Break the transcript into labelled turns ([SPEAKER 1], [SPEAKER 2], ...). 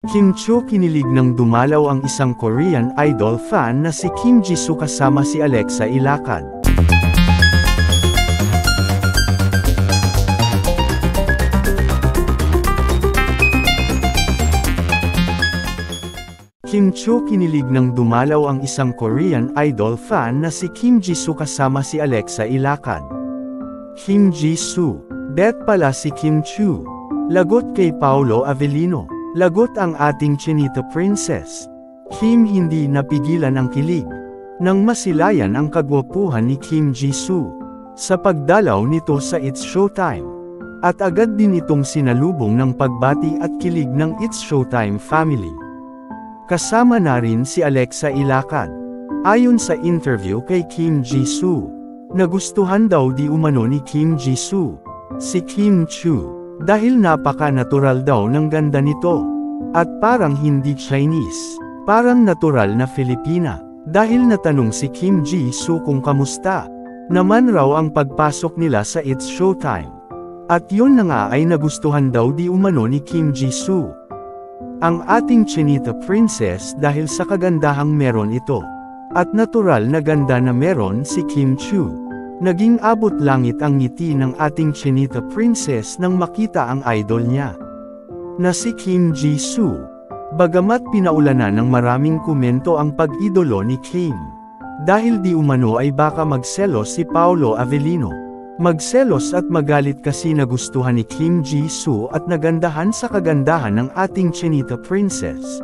[SPEAKER 1] Kim Chiu kinilig nang dumalaw ang isang Korean idol fan na si Kim Jisoo kasama si Alexa Ilacad. Kim Chiu kinilig nang dumalaw ang isang Korean idol fan na si Kim Jisoo kasama si Alexa Ilacad. Kim Jisoo, "Det pala si Kim Chiu." Lagot kay Paolo Avellino. Lagot ang ating Chinita Princess. Kim hindi napigilan ang kilig nang masilayan ang kagwapuhan ni Kim Jisoo sa pagdalaw nito sa It's Showtime. At agad din itong sinalubong ng pagbati at kilig ng It's Showtime family. Kasama na rin si Alexa Ilacad. Ayon sa interview kay Kim Jisoo, nagustuhan daw di umano ni Kim Jisoo si Kim Chiu dahil napaka-natural daw ng ganda nito. At parang hindi Chinese, parang natural na Filipina. Dahil natanong si Kim Jisoo kung kamusta naman raw ang pagpasok nila sa It's Showtime. At yun na nga ay nagustuhan daw di umano ni Kim Jisoo ang ating Chinita Princess dahil sa kagandahang meron ito. At natural na ganda na meron si Kim Chiu. Naging abot langit ang ngiti ng ating Chinita Princess nang makita ang idol niya na si Kim Jisoo. Bagamat pinaulanan ng maraming komento ang pag-idolo ni Kim dahil di umano ay baka magselos si Paolo Avellino. Magselos at magalit kasi nagustuhan ni Kim Jisoo at nagandahan sa kagandahan ng ating Chinita Princess.